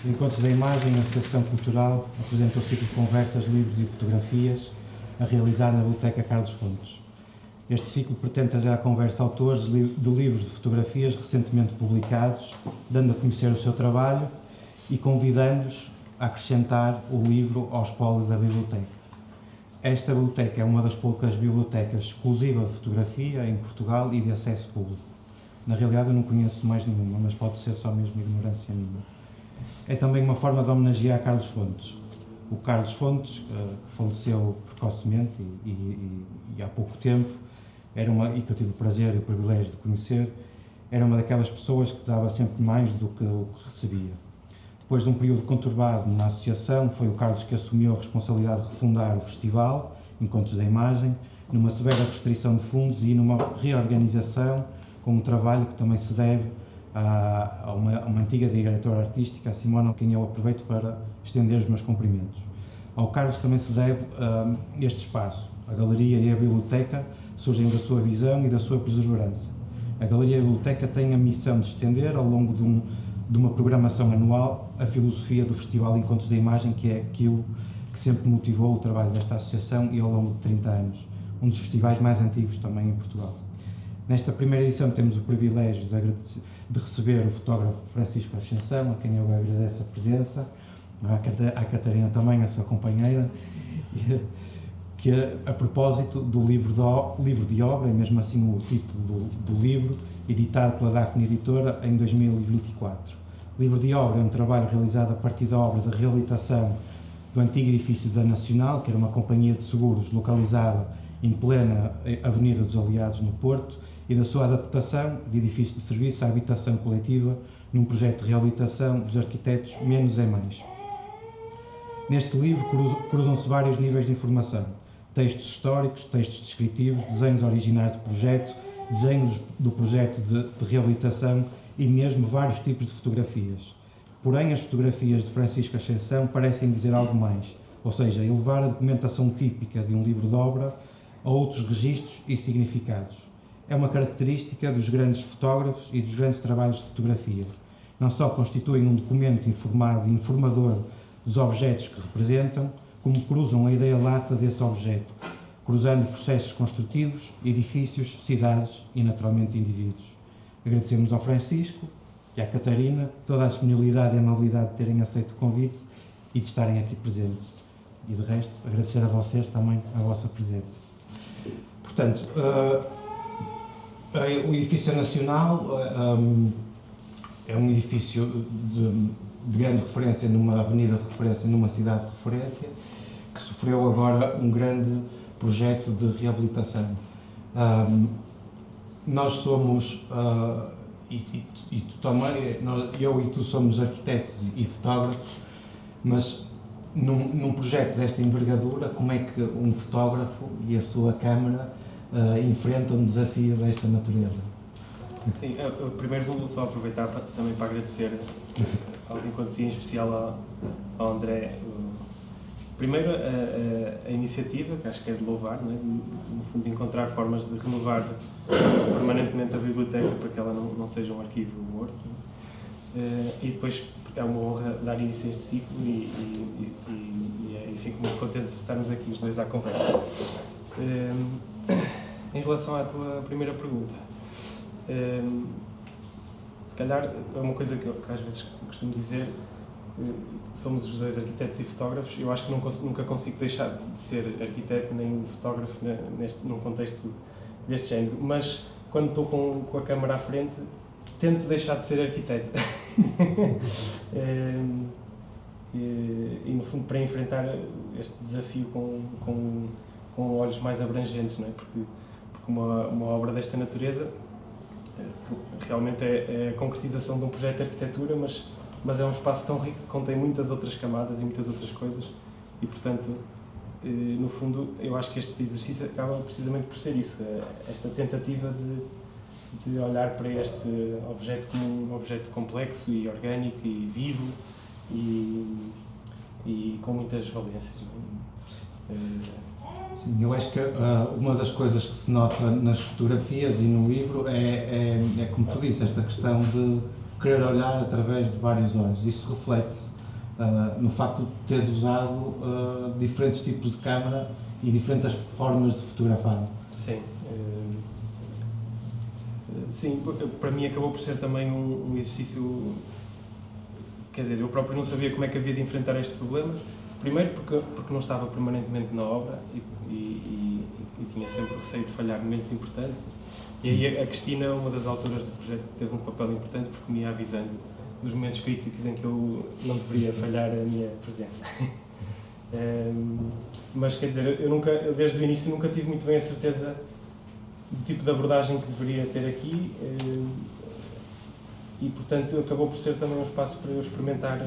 Os Encontros da Imagem, a Associação Cultural, apresenta o ciclo de conversas, livros e fotografias a realizar na Biblioteca Carlos Fontes. Este ciclo pretende trazer à conversa autores de livros de fotografias recentemente publicados, dando a conhecer o seu trabalho e convidando-os a acrescentar o livro ao espólio da biblioteca. Esta biblioteca é uma das poucas bibliotecas exclusivas de fotografia em Portugal e de acesso público. Na realidade eu não conheço mais nenhuma, mas pode ser só mesmo ignorância minha. É também uma forma de homenagear Carlos Fontes. O Carlos Fontes, que faleceu precocemente e há pouco tempo, e que eu tive o prazer e o privilégio de conhecer, era uma daquelas pessoas que dava sempre mais do que o que recebia. Depois de um período conturbado na associação, foi o Carlos que assumiu a responsabilidade de refundar o festival Encontros da Imagem, numa severa restrição de fundos e numa reorganização, com um trabalho que também se deve a uma antiga diretora artística, a Simona, a quem eu aproveito para estender os meus cumprimentos. Ao Carlos também se deve este espaço. A Galeria e a Biblioteca surgem da sua visão e da sua perseverança. A Galeria e a Biblioteca têm a missão de estender, ao longo de uma programação anual, a filosofia do Festival Encontros da Imagem, que é aquilo que sempre motivou o trabalho desta associação e ao longo de 30 anos, um dos festivais mais antigos também em Portugal. Nesta primeira edição temos o privilégio de receber o fotógrafo Francisco Ascensão, a quem eu agradeço a presença, à Catarina também, a sua companheira, que a propósito do livro de obra, e mesmo assim o título do livro, editado pela Daphne Editora em 2024. O livro de obra é um trabalho realizado a partir da obra de reabilitação do antigo edifício da Nacional, que era uma companhia de seguros localizada em plena Avenida dos Aliados, no Porto, e da sua adaptação de edifício de serviço à habitação coletiva num projeto de reabilitação dos arquitetos Menos é Mais. Neste livro cruzam-se vários níveis de informação: textos históricos, textos descritivos, desenhos originais do projeto, desenhos do projeto de reabilitação e mesmo vários tipos de fotografias. Porém, as fotografias de Francisco Ascensão parecem dizer algo mais, ou seja, elevar a documentação típica de um livro de obra a outros registros e significados. É uma característica dos grandes fotógrafos e dos grandes trabalhos de fotografia. Não só constituem um documento informado e informador dos objetos que representam, como cruzam a ideia lata desse objeto, cruzando processos construtivos, edifícios, cidades e, naturalmente, indivíduos. Agradecemos ao Francisco e à Catarina toda a disponibilidade e amabilidade de terem aceito o convite e de estarem aqui presentes. E, de resto, agradecer a vocês também a vossa presença. Portanto, o Edifício Nacional é um edifício de grande referência, numa avenida de referência, numa cidade de referência, que sofreu agora um grande projeto de reabilitação. Nós somos, e tu também, eu e tu somos arquitetos e fotógrafos, mas num projeto desta envergadura, como é que um fotógrafo e a sua câmara enfrentam um desafio desta natureza? Sim, eu primeiro vou só aproveitar também para agradecer aos encontros e em especial ao André. Primeiro, a iniciativa, que acho que é de louvar, não é? No fundo, de encontrar formas de renovar permanentemente a biblioteca para que ela não seja um arquivo morto. E depois é uma honra dar início a este ciclo e fico muito contente de estarmos aqui os dois à conversa. Em relação à tua primeira pergunta, se calhar é uma coisa que às vezes costumo dizer, somos os dois arquitetos e fotógrafos. Eu acho que nunca consigo deixar de ser arquiteto nem fotógrafo num contexto deste género, mas quando estou com a câmara à frente tento deixar de ser arquiteto e no fundo para enfrentar este desafio com olhos mais abrangentes, não é? Porque uma obra desta natureza realmente é a concretização de um projeto de arquitetura, mas é um espaço tão rico que contém muitas outras camadas e muitas outras coisas e, portanto, no fundo, eu acho que este exercício acaba precisamente por ser isso, esta tentativa de olhar para este objeto como um objeto complexo e orgânico e vivo e com muitas valências, não é? Sim, eu acho que uma das coisas que se nota nas fotografias e no livro é como tu dizes, esta questão querer olhar através de vários olhos. Isso reflete no facto de teres usado diferentes tipos de câmara e diferentes formas de fotografar. Sim. Sim, para mim acabou por ser também um exercício. Quer dizer, eu próprio não sabia como é que havia de enfrentar este problema. Primeiro porque não estava permanentemente na obra e tinha sempre receio de falhar momentos importantes. E aí a Cristina, uma das autoras do projeto, teve um papel importante porque me ia avisando dos momentos críticos em que eu não deveria falhar a minha presença. Mas quer dizer, eu desde o início nunca tive muito bem a certeza do tipo de abordagem que deveria ter aqui e portanto acabou por ser também um espaço para eu experimentar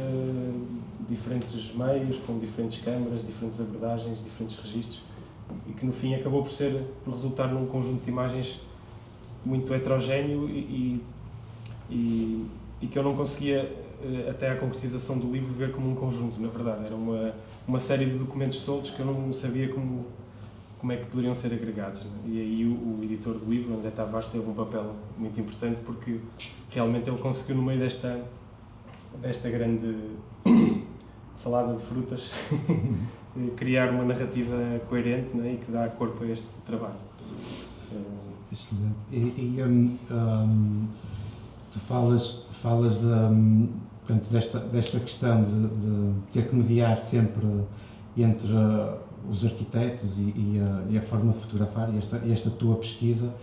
diferentes meios, com diferentes câmaras, diferentes abordagens, diferentes registros e que no fim acabou por resultar num conjunto de imagens muito heterogéneo e que eu não conseguia, até à concretização do livro, ver como um conjunto, na verdade. Era uma série de documentos soltos que eu não sabia como é que poderiam ser agregados, né? E aí o editor do livro, André Tavares, teve um papel muito importante porque realmente ele conseguiu, no meio desta grande salada de frutas, criar uma narrativa coerente, né? E que dá corpo a este trabalho. Excelente. Tu falas portanto, desta questão de ter que mediar sempre entre os arquitetos e a forma de fotografar e esta tua pesquisa.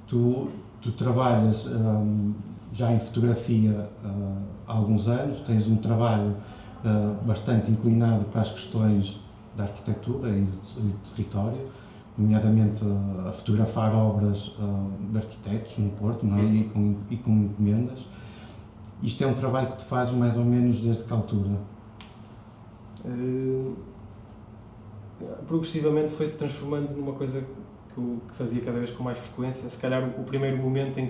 Tu trabalhas já em fotografia há alguns anos, tens um trabalho bastante inclinado para as questões da arquitetura e do território, nomeadamente a fotografar obras de arquitetos no Porto, não é? e com encomendas. Isto é um trabalho que tu fazes mais ou menos desde que altura? Progressivamente foi-se transformando numa coisa que fazia cada vez com mais frequência. Se calhar o primeiro momento em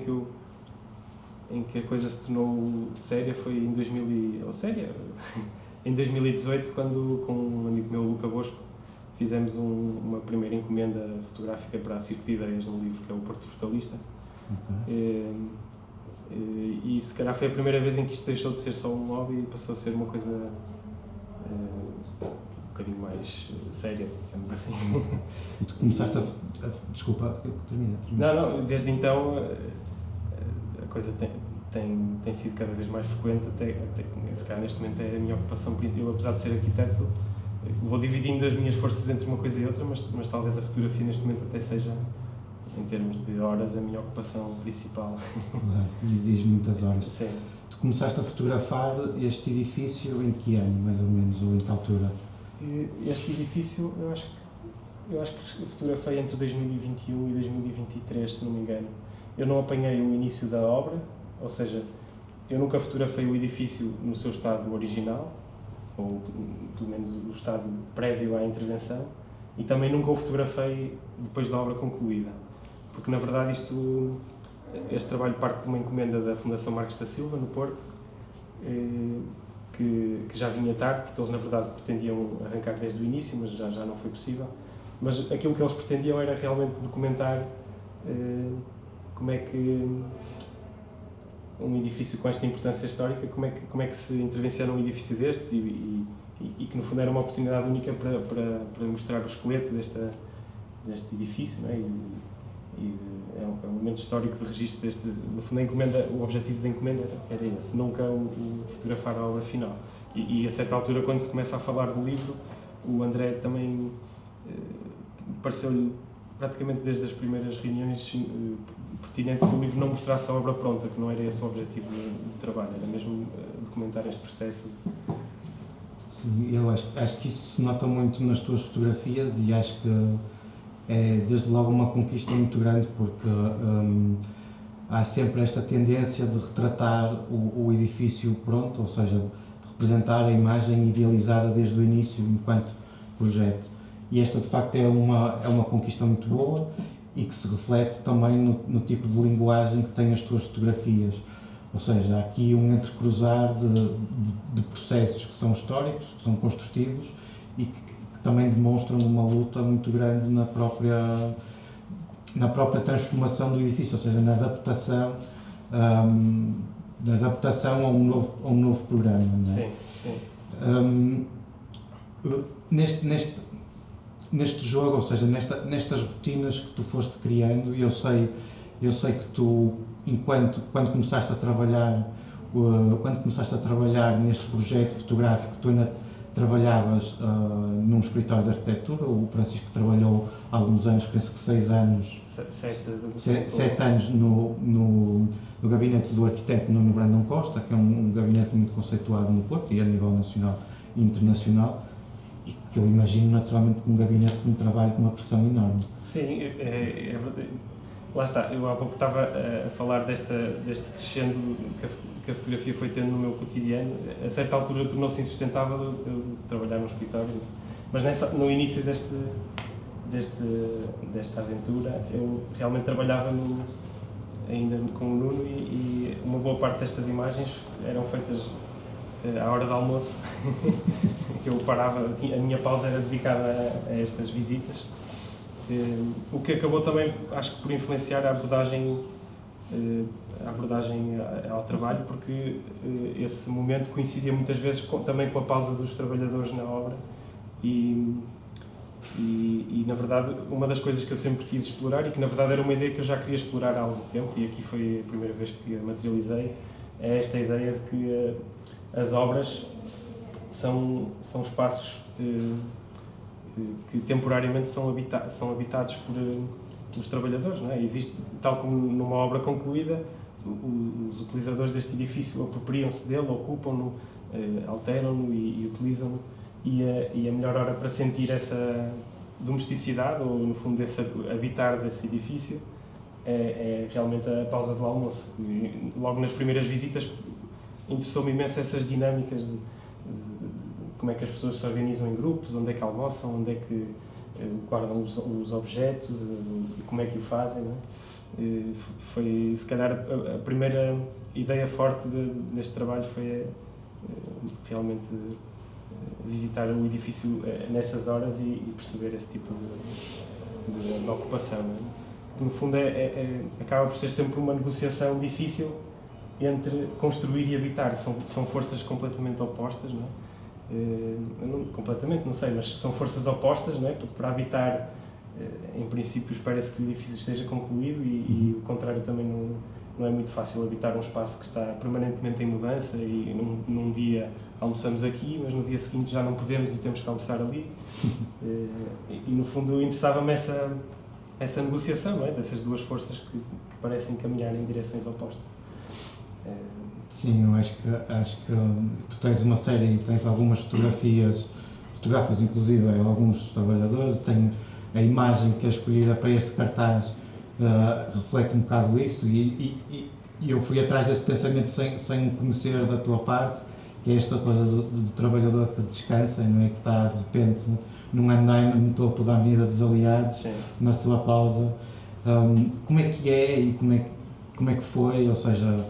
que a coisa se tornou séria foi em 2018, quando com um amigo meu, Luca Bosco, fizemos uma primeira encomenda fotográfica para a Circo de Ideias, num livro que é o Porto Brutalista. Okay. E se calhar foi a primeira vez em que isto deixou de ser só um hobby e passou a ser uma coisa um bocadinho mais séria, digamos assim. E tu começaste Desculpa, termina. Não, desde então a coisa tem sido cada vez mais frequente, até se calhar neste momento é a minha ocupação. Eu, apesar de ser arquiteto, vou dividindo as minhas forças entre uma coisa e outra, mas talvez a fotografia neste momento até seja, em termos de horas, a minha ocupação principal. Exige muitas horas. Sim. Tu começaste a fotografar este edifício em que ano, mais ou menos, ou em que altura? Este edifício, eu acho que fotografei entre 2021 e 2023, se não me engano. Eu não apanhei o início da obra, ou seja, eu nunca fotografei o edifício no seu estado original, ou pelo menos o estado prévio à intervenção, e também nunca o fotografei depois da obra concluída, porque na verdade este trabalho parte de uma encomenda da Fundação Marques da Silva, no Porto, que já vinha tarde, porque eles na verdade pretendiam arrancar desde o início, mas já não foi possível. Mas aquilo que eles pretendiam era realmente documentar como é que um edifício com esta importância histórica, como é que se intervenciona um edifício destes e que no fundo era uma oportunidade única para mostrar o esqueleto deste edifício, não é? É um momento histórico de registro deste. No fundo, o objetivo da encomenda era esse, nunca o fotografar a obra final. E a certa altura, quando se começa a falar do livro, o André também pareceu-lhe, praticamente desde as primeiras reuniões, pertinente que o livro não mostrasse a obra pronta, que não era esse o objetivo do trabalho, era mesmo documentar este processo. Sim, eu acho que isso se nota muito nas tuas fotografias e acho que é desde logo uma conquista muito grande, porque há sempre esta tendência de retratar o edifício pronto, ou seja, de representar a imagem idealizada desde o início enquanto projeto. E esta de facto é uma conquista muito boa e que se reflete também no tipo de linguagem que têm as tuas fotografias. Ou seja, há aqui um entrecruzar de processos que são históricos, que são construtivos e que também demonstram uma luta muito grande na própria transformação do edifício, ou seja, na adaptação da adaptação a um novo programa, não é? Sim, sim. Neste jogo, ou seja, nestas rotinas que tu foste criando, eu sei que tu, quando começaste a trabalhar neste projeto fotográfico, tu ainda trabalhavas num escritório de arquitetura. O Francisco trabalhou há alguns anos, penso que 6 anos, 7 anos no gabinete do arquiteto Nuno Brandão Costa, que é um gabinete muito conceituado no Porto e a nível nacional e internacional, e que eu imagino naturalmente um gabinete com um trabalho com uma pressão enorme. Sim, é verdade. Lá está, eu há pouco estava a falar deste crescendo que a fotografia foi tendo no meu cotidiano. A certa altura tornou-se insustentável eu trabalhar no escritório, mas no início desta aventura eu realmente trabalhava ainda com o Nuno e uma boa parte destas imagens eram feitas à hora do almoço. Eu parava, a minha pausa era dedicada a estas visitas. O que acabou também, acho que por influenciar a abordagem ao trabalho, porque esse momento coincidia muitas vezes também com a pausa dos trabalhadores na obra e na verdade uma das coisas que eu sempre quis explorar e que na verdade era uma ideia que eu já queria explorar há algum tempo e aqui foi a primeira vez que a materializei, é esta ideia de que as obras são espaços que temporariamente são habitados pelos trabalhadores, não é? Existe, tal como numa obra concluída, os utilizadores deste edifício apropriam-se dele, ocupam-no, alteram-no e utilizam-no, e a melhor hora para sentir essa domesticidade, ou no fundo esse habitar desse edifício, é realmente a pausa do almoço. E logo nas primeiras visitas interessou-me imenso essas dinâmicas de como é que as pessoas se organizam em grupos, onde é que almoçam, onde é que guardam os objetos, como é que o fazem, não é? Foi, se calhar, a primeira ideia forte deste trabalho foi realmente visitar o edifício nessas horas e perceber esse tipo de ocupação, não é? Que, no fundo, acaba por ser sempre uma negociação difícil entre construir e habitar. São forças completamente opostas, não é? Completamente, não sei, mas são forças opostas, não é? Para habitar, em princípio, espera-se que o edifício esteja concluído e o contrário também não é muito fácil habitar um espaço que está permanentemente em mudança e num dia almoçamos aqui, mas no dia seguinte já não podemos e temos que almoçar ali. E no fundo interessava-me essa negociação, não é? Dessas duas forças que parecem caminhar em direções opostas. Sim, eu acho que tu tens uma série, tens algumas fotografas inclusive alguns trabalhadores, tem a imagem que é escolhida para este cartaz reflete um bocado isso e eu fui atrás desse pensamento sem conhecer da tua parte, que é esta coisa do trabalhador que descansa, não é? Que está de repente num andaime no topo da Avenida dos Aliados. Sim. Na sua pausa. Como é que é e como é que foi, ou seja,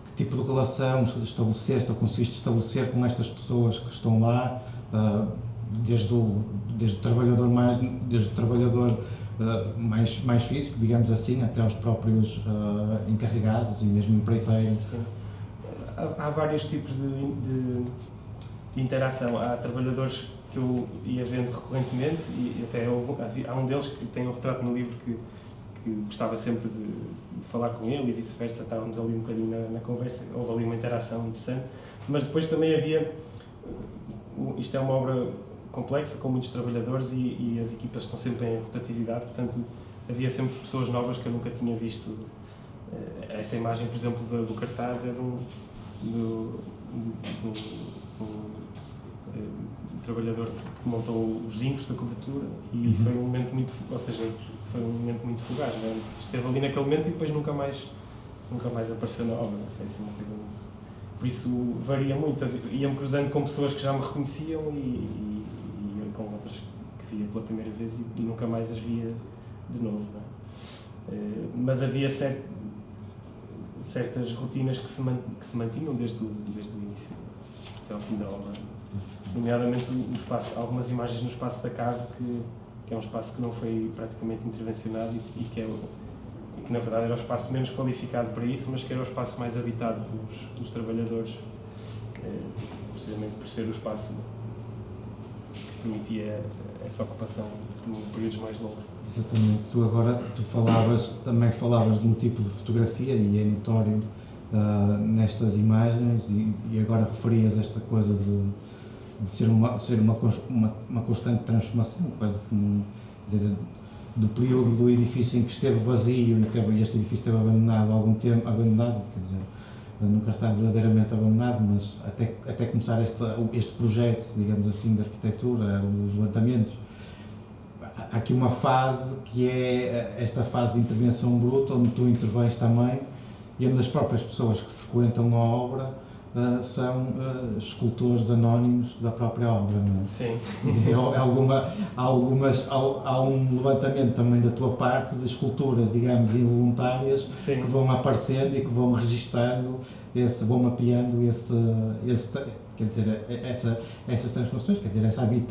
que tipo de relação estabeleceste ou conseguiste estabelecer com estas pessoas que estão lá, desde o trabalhador mais físico, digamos assim, até aos próprios encarregados e mesmo empreiteiros? Há vários tipos de interação. Há trabalhadores que eu ia vendo recorrentemente e até há um deles que tem um retrato no livro que gostava sempre de falar com ele e vice-versa, estávamos ali um bocadinho na conversa, houve ali uma interação interessante, mas depois também havia, isto é uma obra complexa, com muitos trabalhadores e as equipas estão sempre em rotatividade, portanto havia sempre pessoas novas que eu nunca tinha visto. Essa imagem, por exemplo, do cartaz é do trabalhador que montou os zincos da cobertura e foi um momento muito, ou seja, foi um momento muito fugaz, não é? Esteve ali naquele momento e depois nunca mais apareceu na obra, foi assim uma coisa muito... Por isso varia muito, ia-me cruzando com pessoas que já me reconheciam e com outras que via pela primeira vez e nunca mais as via de novo, não é? Mas havia certas rotinas que se mantinham desde o início até ao fim da obra, nomeadamente o espaço, algumas imagens no espaço da cave, que é um espaço que não foi praticamente intervencionado e que que na verdade era o espaço menos qualificado para isso, mas que era o espaço mais habitado dos trabalhadores, precisamente por ser o espaço que permitia essa ocupação por períodos mais longos. Exatamente. Também falavas de um tipo de fotografia, e é notório nestas imagens, e agora referias esta coisa de ser uma constante transformação, quase como, quer dizer, do período do edifício em que esteve vazio e este edifício esteve abandonado há algum tempo, quer dizer, nunca está verdadeiramente abandonado, mas até começar este projeto, digamos assim, de arquitetura, os levantamentos, há aqui uma fase que é esta fase de intervenção bruta, onde tu intervens também, e onde as próprias pessoas que frequentam a obra são escultores anónimos da própria obra, não é? Sim. Há um levantamento também da tua parte de esculturas, digamos, involuntárias, sim, que vão aparecendo e que vão registando, vão mapeando quer dizer, essas transformações, quer dizer,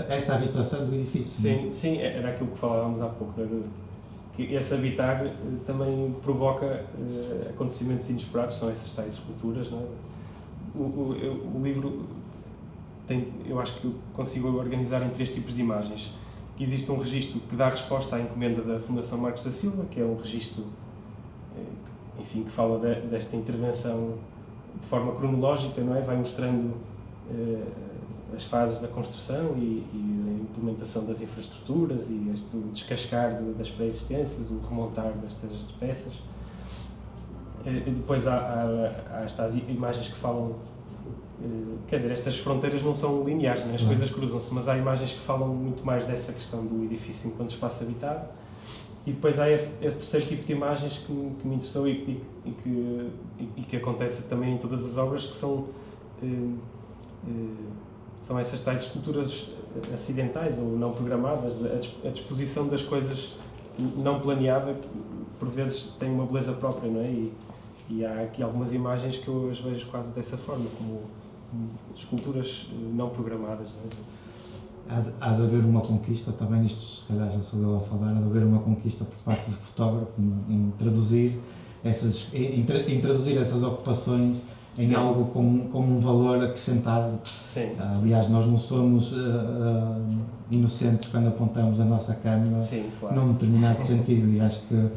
essa habitação do edifício. Sim, sim, era aquilo que falávamos há pouco, né? Que esse habitar também provoca acontecimentos inesperados, são essas tais esculturas, não é? O livro eu acho que eu consigo organizar em 3 tipos de imagens. Existe um registro que dá resposta à encomenda da Fundação Marcos da Silva, que é um registro, enfim, que fala desta intervenção de forma cronológica, não é? Vai mostrando as fases da construção e a implementação das infraestruturas e este descascar das pré-existências, o remontar destas peças. Depois há estas imagens que falam, quer dizer, estas fronteiras não são lineares, né? As coisas cruzam-se, mas há imagens que falam muito mais dessa questão do edifício enquanto espaço habitado. E depois há esse terceiro tipo de imagens que me interessou e que acontece também em todas as obras, que são essas tais esculturas acidentais ou não programadas, a disposição das coisas não planeada, que por vezes tem uma beleza própria, não é? E há aqui algumas imagens que eu as vejo quase dessa forma, como esculturas não programadas, não é? Há de haver uma conquista, também isto se calhar já sou eu a falar, há de haver uma conquista por parte do fotógrafo em traduzir essas ocupações em Sim. algo com um valor acrescentado. Sim. Aliás, nós não somos inocentes quando apontamos a nossa câmera Sim, claro. num determinado sentido, e acho que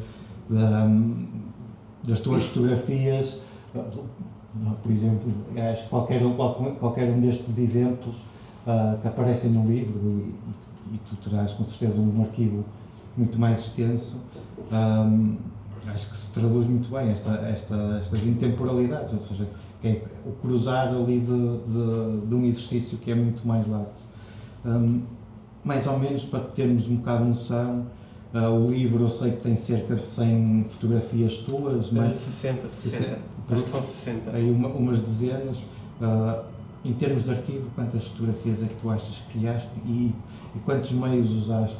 das tuas fotografias, por exemplo, acho que qualquer um destes exemplos que aparecem no livro, e tu terás com certeza um arquivo muito mais extenso, acho que se traduz muito bem estas intemporalidades, ou seja, que é o cruzar ali de um exercício que é muito mais largo. Mais ou menos, para termos um bocado de noção, o livro eu sei que tem cerca de 100 fotografias tuas, mas 60, acho que são 60. Aí umas dezenas. Em termos de arquivo, quantas fotografias é que tu achas que criaste e quantos meios usaste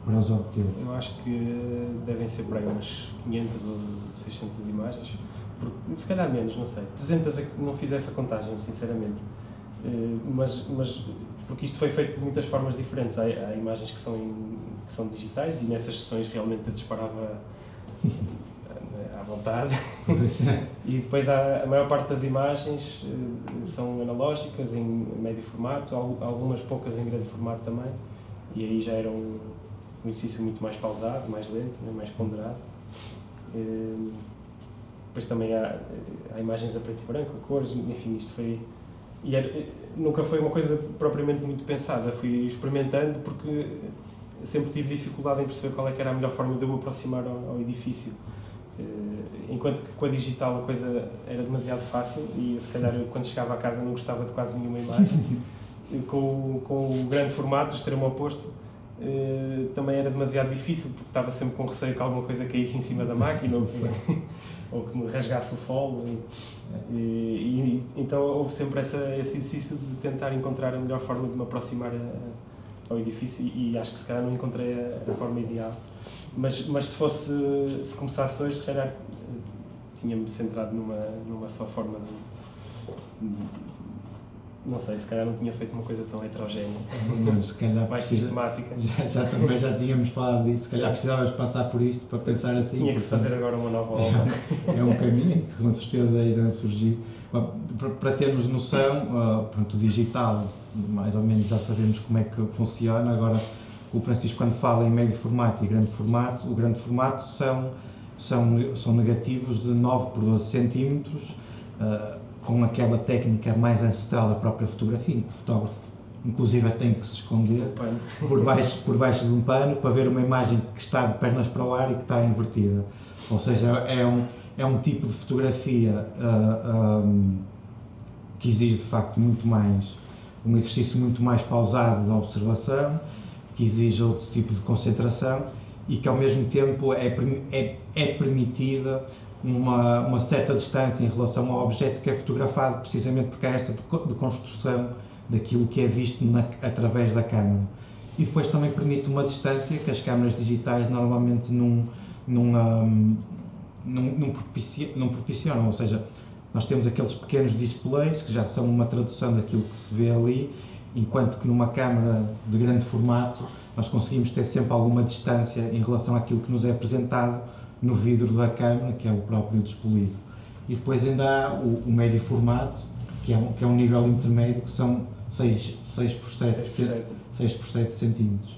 para as obter? Eu acho que devem ser para aí umas 500 ou 600 imagens, se calhar menos, não sei. 300 é que não fiz essa contagem, sinceramente. Mas porque isto foi feito de muitas formas diferentes. Há imagens que são digitais e nessas sessões realmente eu disparava à vontade. E depois a maior parte das imagens são analógicas, em médio formato, algumas poucas em grande formato também, e aí já era um exercício muito mais pausado, mais lento, mais ponderado. Depois também há imagens a preto e branco, a cores, enfim, isto foi... nunca foi uma coisa propriamente muito pensada, fui experimentando porque sempre tive dificuldade em perceber qual é que era a melhor forma de eu me aproximar ao edifício. Enquanto que com a digital a coisa era demasiado fácil e se calhar quando chegava a casa não gostava de quase nenhuma imagem. Com o grande formato, o extremo oposto, também era demasiado difícil porque estava sempre com receio que alguma coisa caísse em cima da máquina ou que me rasgasse o folo. Então houve sempre esse exercício de tentar encontrar a melhor forma de me aproximar ao edifício e acho que se calhar não encontrei a forma ideal. Mas se começasse hoje, se calhar tinha-me centrado numa só forma não sei, se calhar não tinha feito uma coisa tão heterogénea, Mas se calhar mais sistemática. Também já tínhamos falado disso, se calhar precisavas passar por isto para pensar assim. Tinha que se fazer agora uma nova obra. É um caminho que com certeza irá surgir. Para termos noção, pronto, o digital, mais ou menos já sabemos como é que funciona. Agora, o Francisco, quando fala em médio formato e grande formato, o grande formato são negativos de 9 por 12 centímetros, com aquela técnica mais ancestral da própria fotografia, em que o fotógrafo, inclusive, tem que se esconder por baixo de um pano para ver uma imagem que está de pernas para o ar e que está invertida. Ou seja, é um tipo de fotografia que exige, de facto, um exercício muito mais pausado de observação, que exige outro tipo de concentração e que, ao mesmo tempo, é permitida uma certa distância em relação ao objeto que é fotografado, precisamente porque há esta deconstrução daquilo que é visto através da câmera. E depois também permite uma distância que as câmaras digitais normalmente não proporcionam, ou seja, nós temos aqueles pequenos displays que já são uma tradução daquilo que se vê ali, enquanto que numa câmara de grande formato nós conseguimos ter sempre alguma distância em relação àquilo que nos é apresentado no vidro da câmara, que é o próprio despolido. E depois ainda há o médio formato, que é um nível intermédio, que são 6 por 7 centímetros.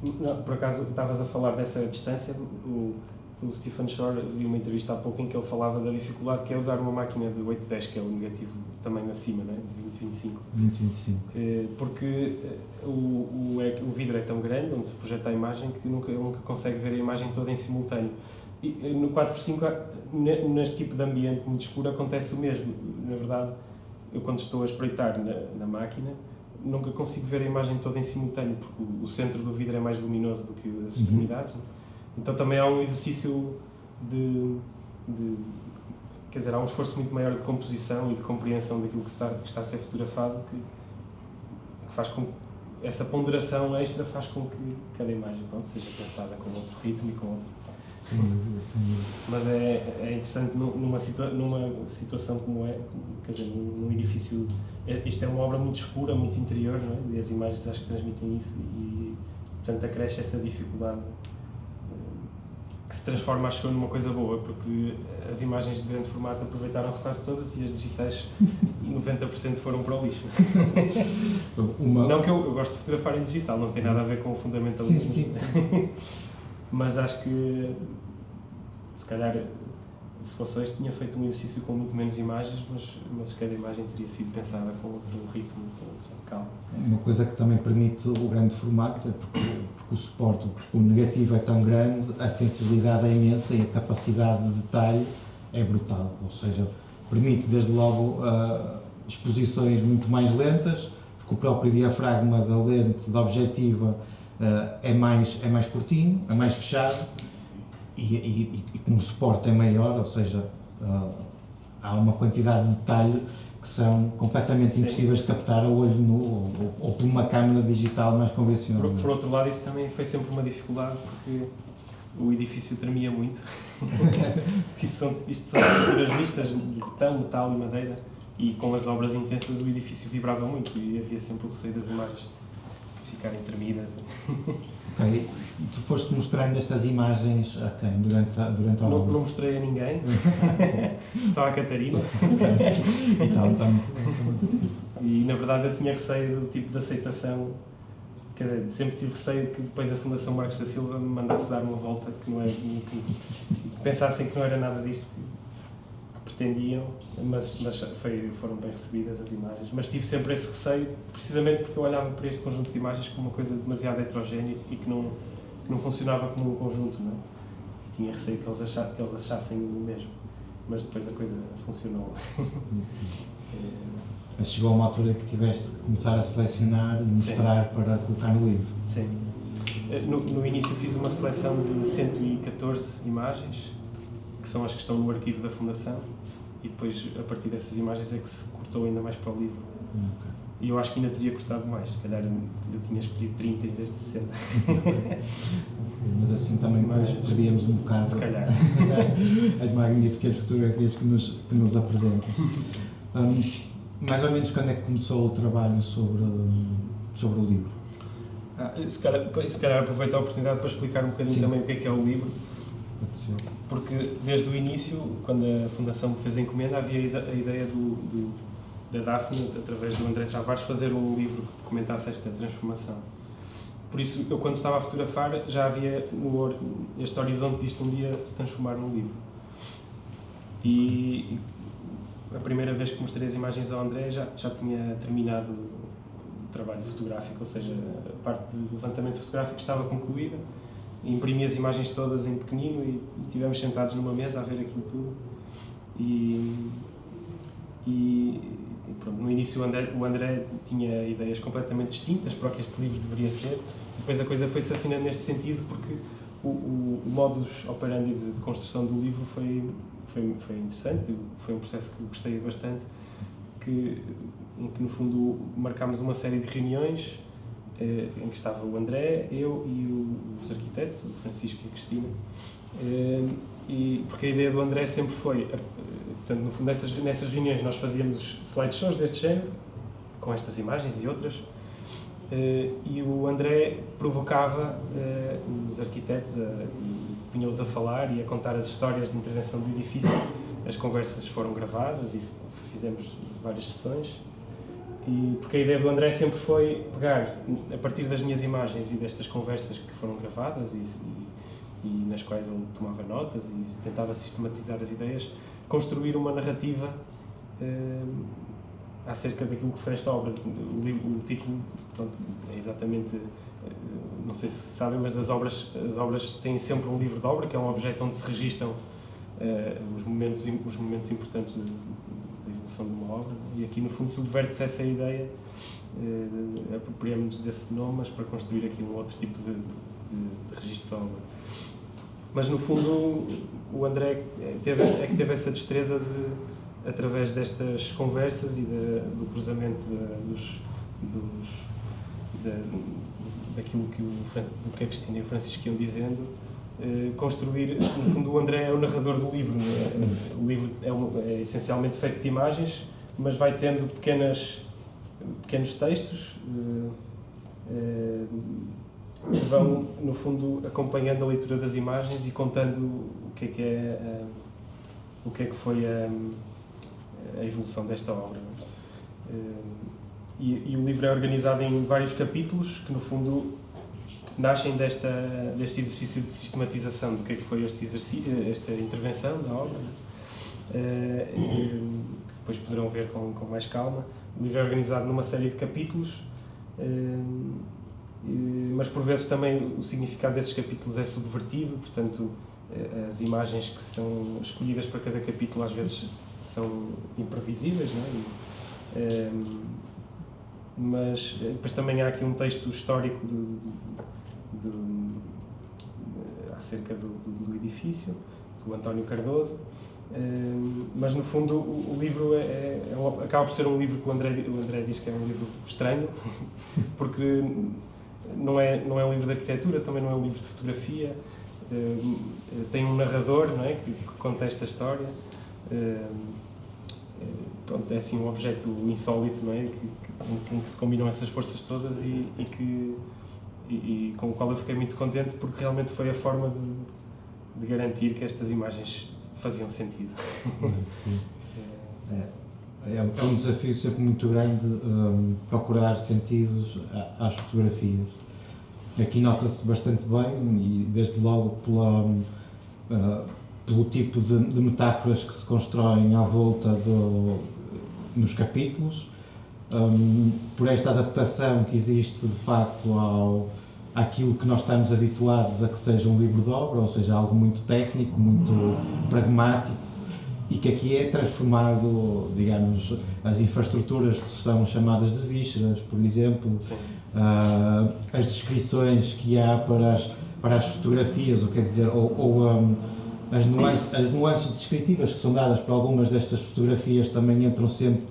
Não, por acaso, estavas a falar dessa distância, o Stephen Shore, vi uma entrevista há pouco em que ele falava da dificuldade que é usar uma máquina de 8:10, que é o negativo tamanho acima, né? De 20-25. Porque o vidro é tão grande, onde se projeta a imagem, que nunca consegue ver a imagem toda em simultâneo. E no 4x5, neste tipo de ambiente muito escuro, acontece o mesmo. Na verdade, eu quando estou a espreitar na máquina, nunca consigo ver a imagem toda em simultâneo, porque o centro do vidro é mais luminoso do que as extremidades. Então também há um exercício quer dizer, há um esforço muito maior de composição e de compreensão daquilo que está a ser fotografado, que faz com que essa ponderação extra faz com que cada imagem seja pensada com outro ritmo e com outro. Sim. Mas é interessante numa situação como quer dizer, num edifício, isto é uma obra muito escura, muito interior, não é? E as imagens acho que transmitem isso e portanto acresce essa dificuldade que se transforma, acho eu, numa coisa boa, porque as imagens de grande formato aproveitaram-se quase todas e as digitais 90% foram para o lixo. Não que eu gosto de fotografar em digital, não tem nada a ver com o fundamentalismo. Sim. Mas acho que, se calhar, se fosse hoje, tinha feito um exercício com muito menos imagens, mas cada imagem teria sido pensada com outro ritmo, com outra calma. Uma coisa que também permite o grande formato é porque o suporte, o negativo é tão grande, a sensibilidade é imensa e a capacidade de detalhe é brutal, ou seja, permite desde logo exposições muito mais lentas, porque o próprio diafragma da lente da objetiva é mais curtinho, é mais fechado e como o suporte é maior, ou seja, há uma quantidade de detalhe que são completamente impossíveis de captar a olho nu ou por uma câmera digital mais convencional. Por outro lado, isso também foi sempre uma dificuldade, porque o edifício tremia muito. Isto são estruturas mistas de betão, metal e madeira, e com as obras intensas o edifício vibrava muito e havia sempre o receio das imagens ficarem tremidas. Okay. E tu foste mostrando estas imagens a quem durante a obra? Não mostrei a ninguém, só à Catarina. Está muito bem. E na verdade eu tinha receio do tipo de aceitação, quer dizer, sempre tive receio que depois a Fundação Marcos da Silva me mandasse dar uma volta, que pensassem que não era nada disto que pretendiam, mas foram bem recebidas as imagens. Mas tive sempre esse receio, precisamente porque eu olhava para este conjunto de imagens como uma coisa demasiado heterogénea e que não funcionava como um conjunto, não é? E tinha receio que eles achassem o mesmo, mas depois a coisa funcionou. Mas chegou a uma altura que tiveste que começar a selecionar e mostrar para colocar no livro? Sim. No início fiz uma seleção de 114 imagens, que são as que estão no arquivo da Fundação, e depois, a partir dessas imagens, é que se cortou ainda mais para o livro. Okay. E eu acho que ainda teria cortado mais, se calhar eu tinha escolhido 30 em vez de 60. Mas assim também depois perdíamos um bocado se calhar. as magníficas fotografias que nos apresentam. Mais ou menos quando é que começou o trabalho sobre o livro? Se calhar aproveito a oportunidade para explicar um bocadinho também o que é o livro. Porque desde o início, quando a Fundação me fez a encomenda, havia a ideia da Daphne, através do André Tavares, fazer um livro que documentasse esta transformação. Por isso, eu quando estava a fotografar, já havia este horizonte disto um dia se transformar num livro. E a primeira vez que mostrei as imagens ao André, já tinha terminado o trabalho fotográfico, ou seja, a parte de levantamento fotográfico estava concluída. Imprimi as imagens todas em pequenino e estivemos sentados numa mesa a ver aquilo tudo. E pronto, no início o André tinha ideias completamente distintas para o que este livro deveria ser. Depois a coisa foi-se afinando neste sentido, porque o modus operandi de construção do livro foi interessante, foi um processo que gostei bastante, em que no fundo marcámos uma série de reuniões em que estava o André, eu e os arquitetos, o Francisco e a Cristina, porque a ideia do André sempre foi, portanto, no fundo, nessas reuniões nós fazíamos slideshows deste género, com estas imagens e outras, e o André provocava os arquitetos e punha-os a falar e a contar as histórias de intervenção do edifício. As conversas foram gravadas e fizemos várias sessões. Porque a ideia do André sempre foi pegar, a partir das minhas imagens e destas conversas que foram gravadas e nas quais ele tomava notas e tentava sistematizar as ideias, construir uma narrativa acerca daquilo que foi esta obra. O título, pronto, é exatamente, não sei se sabem, mas as obras têm sempre um livro de obra, que é um objeto onde se registam os momentos importantes da evolução de uma obra, e aqui no fundo subverte-se essa ideia, apropriamos-nos desse nome, mas para construir aqui um outro tipo de registro da obra. Mas no fundo o André é que teve essa destreza de, através destas conversas e do cruzamento daquilo que a Cristina e o Francisco iam dizendo, construir, no fundo o André é o narrador do livro. O livro é essencialmente feito de imagens, mas vai tendo pequenos textos que vão, no fundo, acompanhando a leitura das imagens e contando o que foi a evolução desta obra. E o livro é organizado em vários capítulos que, no fundo, nascem deste exercício de sistematização do que foi esta intervenção da obra, que depois poderão ver com mais calma. O livro é organizado numa série de capítulos, mas por vezes também o significado desses capítulos é subvertido, portanto as imagens que são escolhidas para cada capítulo às vezes são imprevisíveis, não é? Mas depois também há aqui um texto histórico acerca do edifício, do António Cardoso, mas no fundo o livro acaba por ser um livro que o André diz que é um livro estranho, porque não é um livro de arquitetura, também não é um livro de fotografia, tem um narrador, não é, que conta esta história, pronto, é assim um objeto insólito, não é, em que se combinam essas forças todas e com o qual eu fiquei muito contente, porque realmente foi a forma de garantir que estas imagens faziam sentido. Sim. É um desafio sempre muito grande procurar sentidos às fotografias. Aqui nota-se bastante bem, e desde logo pelo tipo de metáforas que se constroem à volta nos capítulos, por esta adaptação que existe de facto àquilo que nós estamos habituados a que seja um livro de obra, ou seja, algo muito técnico, muito pragmático, e que aqui é transformado, digamos, as infraestruturas que são chamadas de vísceras, por exemplo, as descrições que há para as fotografias, ou quer dizer, as nuances descritivas que são dadas para algumas destas fotografias também entram sempre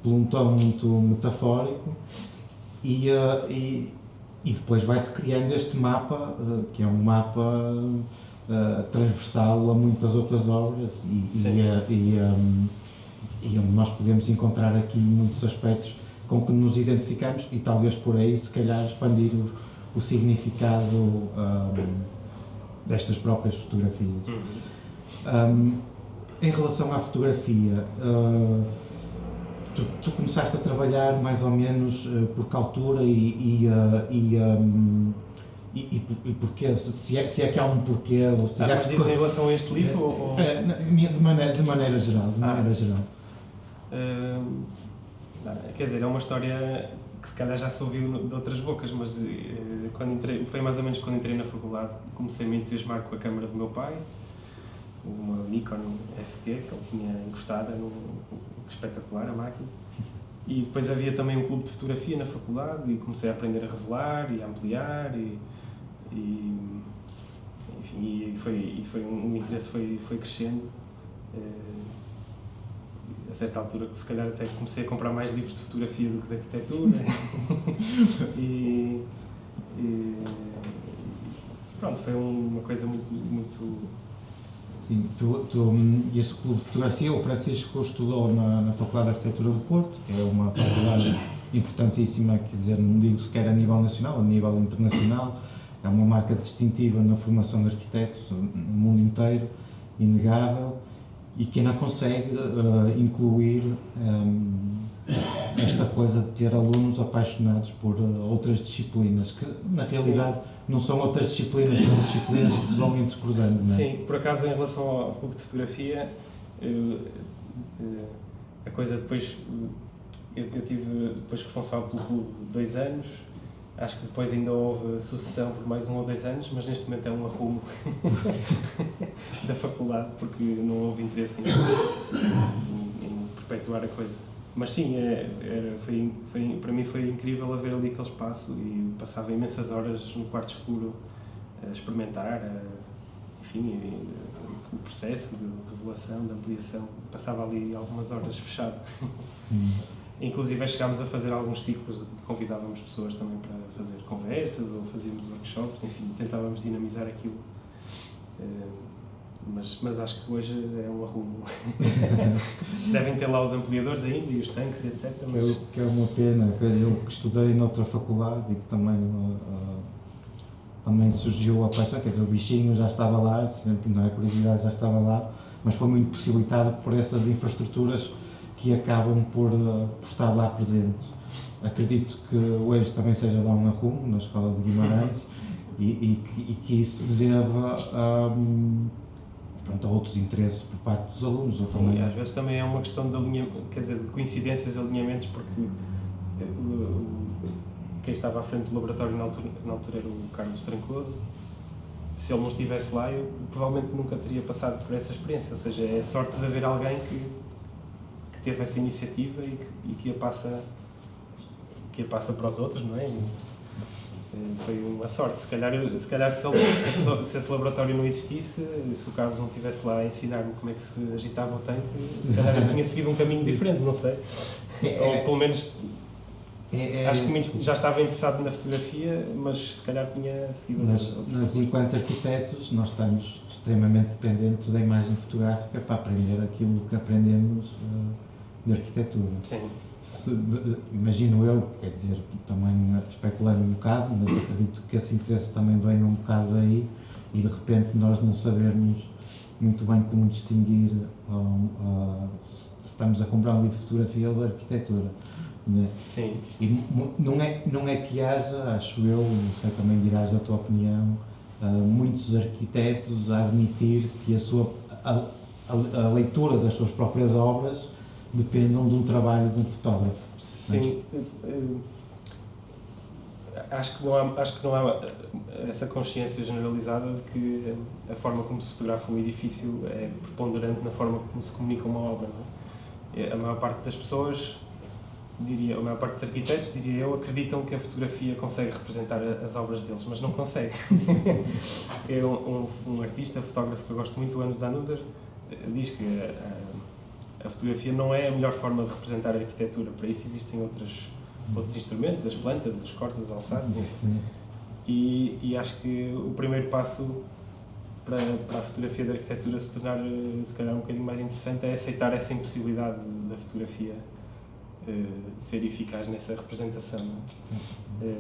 por um tom muito metafórico, e depois vai-se criando este mapa, que é um mapa e onde nós podemos encontrar aqui muitos aspectos com que nos identificamos e talvez por aí, se calhar, expandir o significado destas próprias fotografias. Em relação à fotografia, tu começaste a trabalhar mais ou menos por que altura e porquê? Se é que há um porquê? Ou se mas diz em relação a este livro? Ou... De maneira geral. Quer dizer, é uma história que se calhar já se ouviu de outras bocas, mas foi mais ou menos quando entrei na faculdade, comecei a me entusiasmar com a câmara do meu pai, uma Nikon FD que ele tinha encostada, espetacular a máquina, e depois havia também um clube de fotografia na faculdade e comecei a aprender a revelar e a ampliar enfim, o interesse foi crescendo. A certa altura, que se calhar até comecei a comprar mais livros de fotografia do que de arquitetura. Pronto, foi uma coisa muito... Sim, esse clube de fotografia, o Francisco estudou na Faculdade de Arquitetura do Porto, que é uma faculdade importantíssima, quer dizer, não digo sequer a nível nacional, a nível internacional, é uma marca distintiva na formação de arquitetos no mundo inteiro, inegável, e que ainda consegue incluir esta coisa de ter alunos apaixonados por outras disciplinas, que na realidade não são outras disciplinas, são disciplinas que se vão entrecruzando, não é? Sim, por acaso em relação ao clube de fotografia, a coisa depois, eu tive depois responsável pelo clube 2 anos, acho que depois ainda houve sucessão por mais 1 ou 2 anos, mas neste momento é um arrumo da faculdade, porque não houve interesse em perpetuar a coisa. Mas sim, para mim foi incrível haver ali aquele espaço e passava imensas horas no quarto escuro a experimentar, enfim, o processo de revelação, de ampliação. Passava ali algumas horas fechado. Inclusive chegámos a fazer alguns ciclos, convidávamos pessoas também para fazer conversas ou fazíamos workshops, enfim, tentávamos dinamizar aquilo. Mas acho que hoje é um arrumo. Devem ter lá os ampliadores ainda e os tanques, etc. Mas... Que é uma pena, que eu que estudei noutra faculdade e que também surgiu a paixão, quer dizer, o bichinho já estava lá, sempre, não é, a curiosidade já estava lá, mas foi muito possibilitada por essas infraestruturas que acabam por estar lá presentes. Acredito que hoje também seja dar um arrumo na Escola de Guimarães e que isso se deva a outros interesses por parte dos alunos. Ou também... Às vezes também é uma questão de alinhamento, quer dizer, de coincidências, alinhamentos, porque quem estava à frente do laboratório na altura era o Carlos Trancoso. Se ele não estivesse lá, eu provavelmente nunca teria passado por essa experiência, ou seja, é a sorte de haver alguém que teve essa iniciativa e que a passa para os outros, não é? Foi uma sorte. Se calhar se esse laboratório não existisse, se o Carlos não estivesse lá a ensinar-me como é que se agitava o tanque, se calhar eu tinha seguido um caminho diferente, não sei. Ou pelo menos acho que já estava interessado na fotografia, mas se calhar tinha seguido Nós, enquanto arquitetos, nós estamos extremamente dependentes da imagem fotográfica para aprender aquilo que aprendemos de arquitetura. Sim. Imagino eu, quer dizer, também especulando um bocado, mas acredito que esse interesse também vem um bocado daí e de repente nós não sabermos muito bem como distinguir se estamos a comprar um livro de fotografia ou de arquitetura. Né? Sim. E não é que haja, acho eu, não sei, também dirás a tua opinião, muitos arquitetos a admitir que a leitura das suas próprias obras dependam de um trabalho de um fotógrafo. Sim, acho que não há essa consciência generalizada de que a forma como se fotografa um edifício é preponderante na forma como se comunica uma obra. Não é? A maior parte das pessoas, a maior parte dos arquitetos, diria eu, acreditam que a fotografia consegue representar as obras deles, mas não consegue. Um artista, fotógrafo que eu gosto muito, o Hans Danuser, diz que a fotografia não é a melhor forma de representar a arquitetura, para isso existem outros instrumentos, as plantas, os cortes, os alçados, enfim. E acho que o primeiro passo para a fotografia da arquitetura se tornar, se calhar, um bocadinho mais interessante, é aceitar essa impossibilidade da fotografia ser eficaz nessa representação. Não é?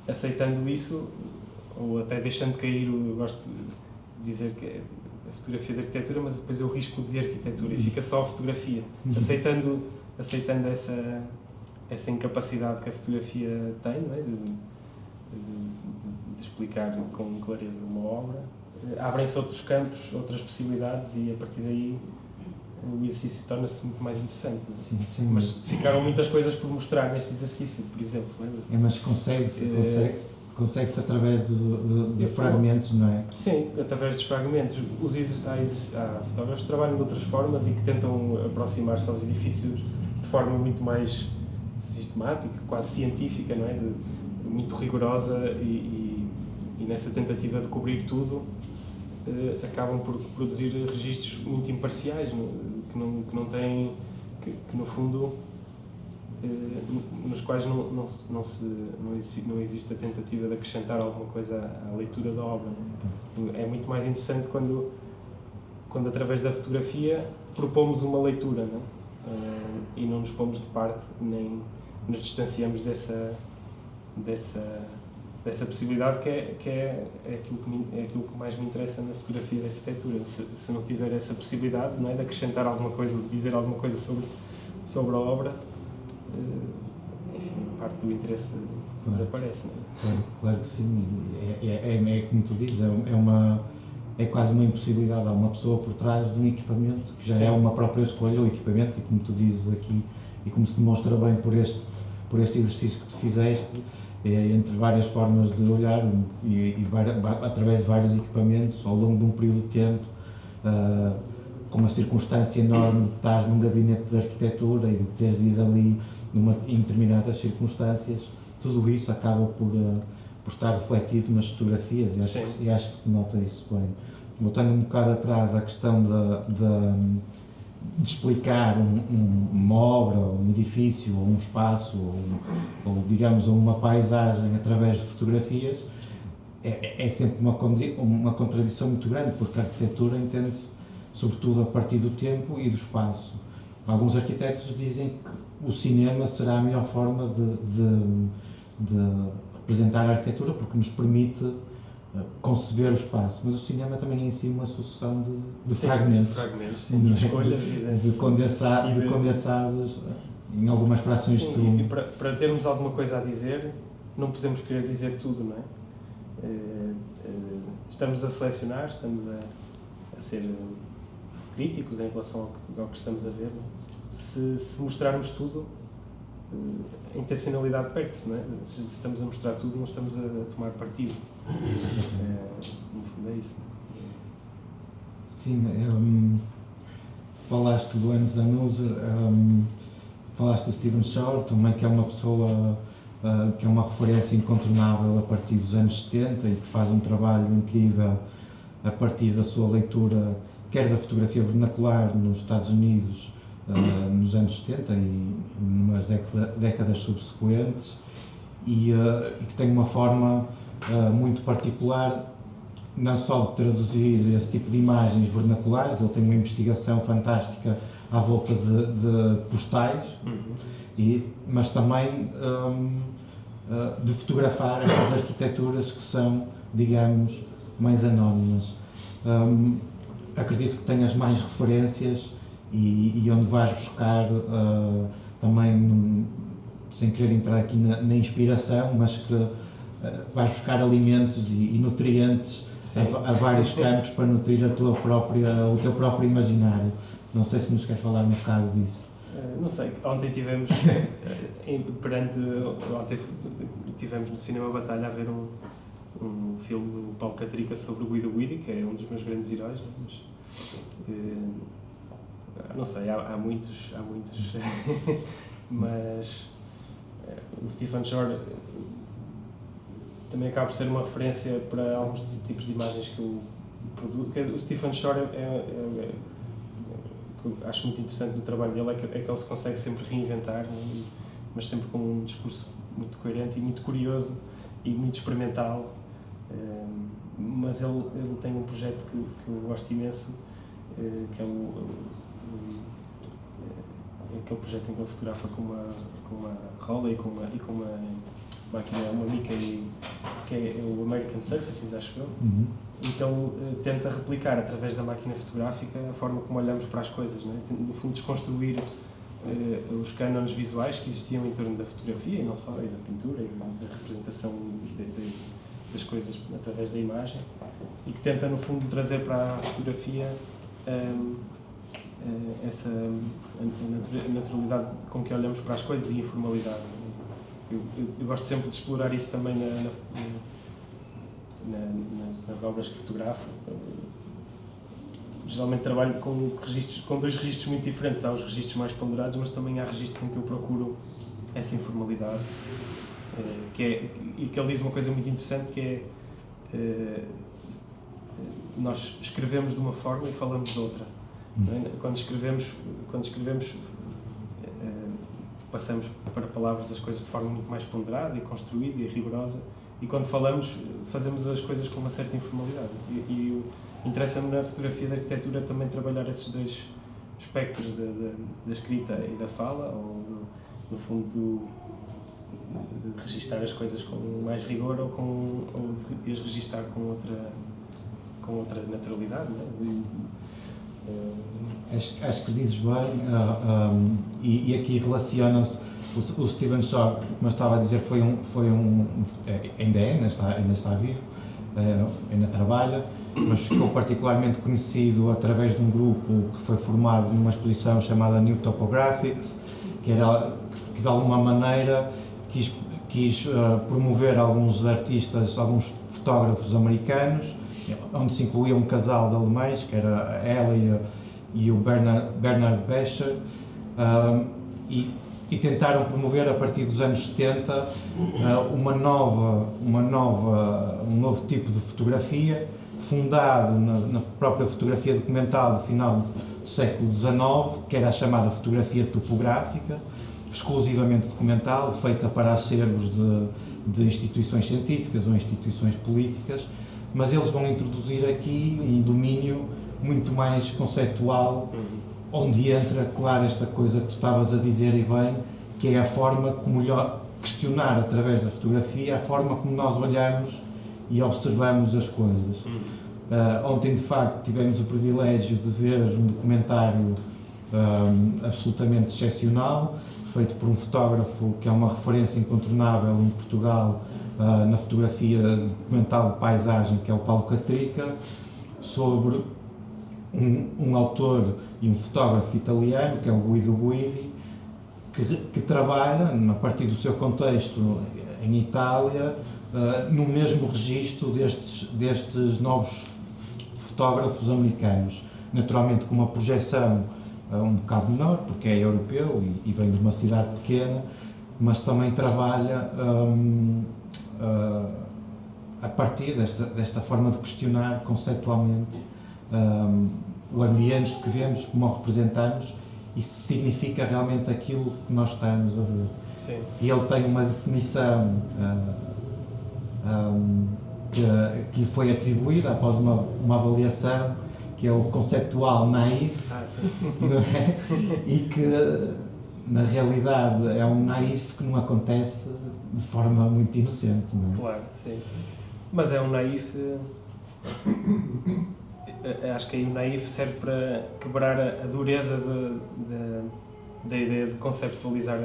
Aceitando isso, ou até deixando cair, eu gosto de dizer que é a fotografia da arquitetura, mas depois eu risco de arquitetura e fica só a fotografia. Aceitando essa incapacidade que a fotografia tem, não é? de explicar com clareza uma obra, abrem-se outros campos, outras possibilidades, e a partir daí o exercício torna-se muito mais interessante. Sim, mas ficaram muitas coisas por mostrar neste exercício, por exemplo. Mas consegue-se através de fragmentos, não é? Sim, através dos fragmentos. Há fotógrafos que trabalham de outras formas e que tentam aproximar-se aos edifícios de forma muito mais sistemática, quase científica, não é? Muito rigorosa, e nessa tentativa de cobrir tudo acabam por produzir registros muito imparciais, que não têm, que no fundo nos quais não existe a tentativa de acrescentar alguma coisa à leitura da obra. É muito mais interessante quando através da fotografia propomos uma leitura, não é? E não nos pomos de parte, nem nos distanciamos dessa possibilidade, que é aquilo que mais me interessa na fotografia da arquitetura. Se não tiver essa possibilidade, não é, de acrescentar alguma coisa, de dizer alguma coisa sobre a obra, enfim, parte do interesse desaparece. Não é? Claro que sim. É como tu dizes, é quase uma impossibilidade. Há uma pessoa por trás de um equipamento que já é uma própria escolha, o equipamento, e como tu dizes aqui, e como se demonstra bem por este exercício que tu fizeste, entre várias formas de olhar através de vários equipamentos ao longo de um período de tempo, com uma circunstância enorme de estar num gabinete de arquitetura e de teres ido ali em determinadas circunstâncias, tudo isso acaba por estar refletido nas fotografias, e acho que se nota isso bem. Voltando um bocado atrás à questão de explicar uma obra, um edifício, ou um espaço, ou digamos, uma paisagem através de fotografias, é sempre uma contradição muito grande, porque a arquitetura entende-se sobretudo a partir do tempo e do espaço. Alguns arquitetos dizem que o cinema será a melhor forma de representar a arquitetura, porque nos permite conceber o espaço, mas o cinema também é em si uma sucessão de fragmentos, de escolhas de condensados em algumas frações de segundo. E para termos alguma coisa a dizer, não podemos querer dizer tudo, não é? Estamos a selecionar, estamos a ser críticos em relação ao que estamos a ver. Não é? Se mostrarmos tudo, a intencionalidade perde-se, não é? Se estamos a mostrar tudo, não estamos a tomar partido. No fundo é isso. Sim, falaste do Hans Danuser, falaste do Stephen Shore, também, que é uma pessoa que é uma referência incontornável a partir dos anos 70 e que faz um trabalho incrível a partir da sua leitura, quer da fotografia vernacular nos Estados Unidos nos anos 70 e numas décadas subsequentes, e que tem uma forma muito particular, não só de traduzir esse tipo de imagens vernaculares. Ele tem uma investigação fantástica à volta de postais, mas também de fotografar essas arquiteturas que são, digamos, mais anónimas. Acredito que tenhas mais referências e onde vais buscar também, sem querer entrar aqui na inspiração, mas que vais buscar alimentos e nutrientes a vários campos para nutrir o teu próprio imaginário. Não sei se nos queres falar um bocado disso. Não sei, ontem tivemos tivemos no Cinema Batalha a ver um filme do Paulo Catrica sobre o Guido Guidi, que é um dos meus grandes heróis, mas não sei, há muitos mas o Stephen Shore também acaba por ser uma referência para alguns tipos de imagens que eu produzo. O Stephen Shore que eu acho muito interessante no trabalho dele é que ele se consegue sempre reinventar, mas sempre com um discurso muito coerente e muito curioso e muito experimental, Mas ele tem um projeto que eu gosto imenso, que é aquele projeto em que ele fotografa com uma rola e com uma máquina, uma Mickey, que é o American Surfaces, acho eu, e que ele tenta replicar através da máquina fotográfica a forma como olhamos para as coisas, não é? No fundo desconstruir os cânones visuais que existiam em torno da fotografia, e não só, e da pintura, e da representação das coisas através da imagem, e que tenta no fundo trazer para a fotografia essa a naturalidade com que olhamos para as coisas e a informalidade. Eu gosto sempre de explorar isso também nas obras que fotografo. Geralmente trabalho com dois registros muito diferentes. Há os registros mais ponderados, mas também há registros em que eu procuro essa informalidade. E que ele diz uma coisa muito interessante, que é nós escrevemos de uma forma e falamos de outra. Quando escrevemos passamos para palavras as coisas de forma muito mais ponderada e construída e rigorosa, e quando falamos fazemos as coisas com uma certa informalidade. E interessa-me na fotografia da arquitetura também trabalhar esses dois espectros da escrita e da fala, ou no fundo de registar as coisas com mais rigor ou de as registar com outra naturalidade, não é? Acho que dizes bem, e aqui relaciona-se o Stephen Shaw, como eu estava a dizer, ainda está vivo, ainda trabalha, mas ficou particularmente conhecido através de um grupo que foi formado numa exposição chamada New Topographics, que de alguma maneira quis promover alguns artistas, alguns fotógrafos americanos, onde se incluía um casal de alemães, que era ela e o Bernard Becher, e tentaram promover a partir dos anos 70 um novo tipo de fotografia, fundado na própria fotografia documental do final do século XIX, que era a chamada fotografia topográfica, exclusivamente documental, feita para acervos de instituições científicas ou instituições políticas, mas eles vão introduzir aqui um domínio muito mais conceitual, onde entra, claro, esta coisa que tu estavas a dizer e bem, que é a forma como questionar através da fotografia, a forma como nós olhamos e observamos as coisas. Ontem, de facto, tivemos o privilégio de ver um documentário absolutamente excepcional, feito por um fotógrafo que é uma referência incontornável em Portugal na fotografia documental de paisagem, que é o Paulo Catrica, sobre um autor e um fotógrafo italiano, que é o Guido Guidi, que trabalha, a partir do seu contexto em Itália, no mesmo registro destes novos fotógrafos americanos, naturalmente com uma projeção um bocado menor, porque é europeu e vem de uma cidade pequena, mas também trabalha a partir desta forma de questionar conceitualmente o ambiente que vemos, como o representamos, e se significa realmente aquilo que nós estamos a ver. Sim. E ele tem uma definição que lhe foi atribuída após uma avaliação, que é o conceptual naif, não é? E que na realidade é um naif que não acontece de forma muito inocente, não é? Claro, sim. Mas é um naif. Acho que aí o naif serve para quebrar a dureza da ideia de conceptualizar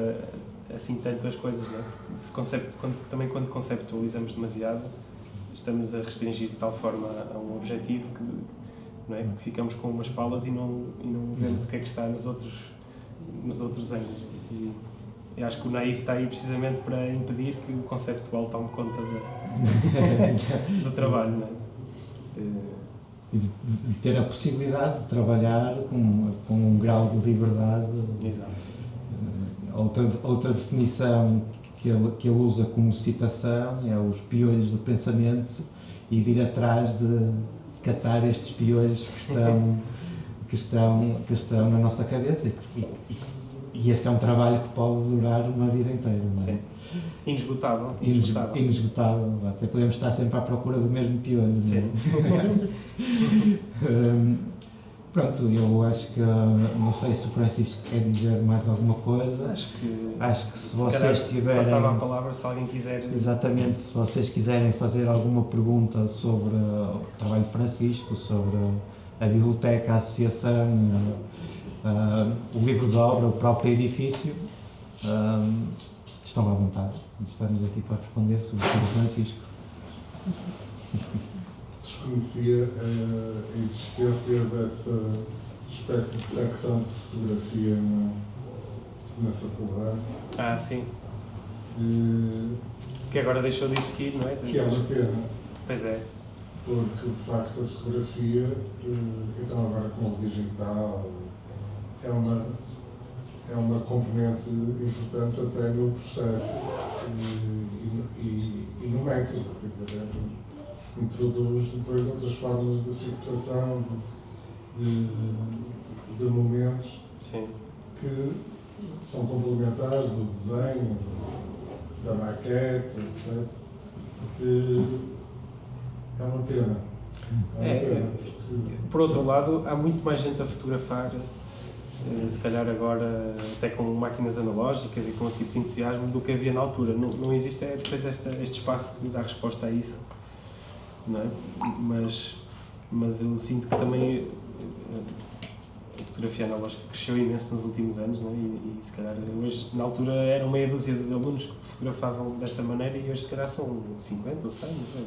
assim tanto as coisas, não é? Quando conceptualizamos demasiado, estamos a restringir de tal forma a um objetivo que, não é? Que ficamos com umas palas e não vemos o que é que está nos outros ângulos. E eu acho que o naif está aí precisamente para impedir que o conceptual tome conta do trabalho, não é? E de ter a possibilidade de trabalhar com um grau de liberdade. Exato. Outra definição que ele usa como citação é os piolhos do pensamento, e de ir atrás de catar estes piolhos que estão na nossa cabeça E esse é um trabalho que pode durar uma vida inteira, não é? Sim. Inesgotável. Inesgotável. Até podemos estar sempre à procura do mesmo piolho. Sim. Pronto, eu acho que, não sei se o Francisco quer dizer mais alguma coisa. Acho que se vocês tiverem... Passava a palavra se alguém quiser... Exatamente, se vocês quiserem fazer alguma pergunta sobre o trabalho de Francisco, sobre a biblioteca, a associação, o livro de obra, o próprio edifício, estão à vontade. Estamos aqui para responder sobre o Francisco. Desconhecia a existência dessa espécie de secção de fotografia na faculdade. Sim. Que agora deixou de existir, não é? Que é uma pena. Pois é. Porque, de facto, a fotografia, então agora com o digital, é uma componente importante até no processo e no método. Quer dizer, introduz depois outras formas de fixação de momentos. Sim. Que são complementares do desenho, da maquete, etc. É uma pena. Por outro lado, há muito mais gente a fotografar, se calhar agora até com máquinas analógicas e com outro tipo de entusiasmo, do que havia na altura. Não existe depois este espaço que dá resposta a isso. Não é? Mas eu sinto que também a fotografia analógica cresceu imenso nos últimos anos, não é? E se calhar hoje, na altura, eram meia dúzia de alunos que fotografavam dessa maneira e hoje se calhar são 50 ou 100, não sei.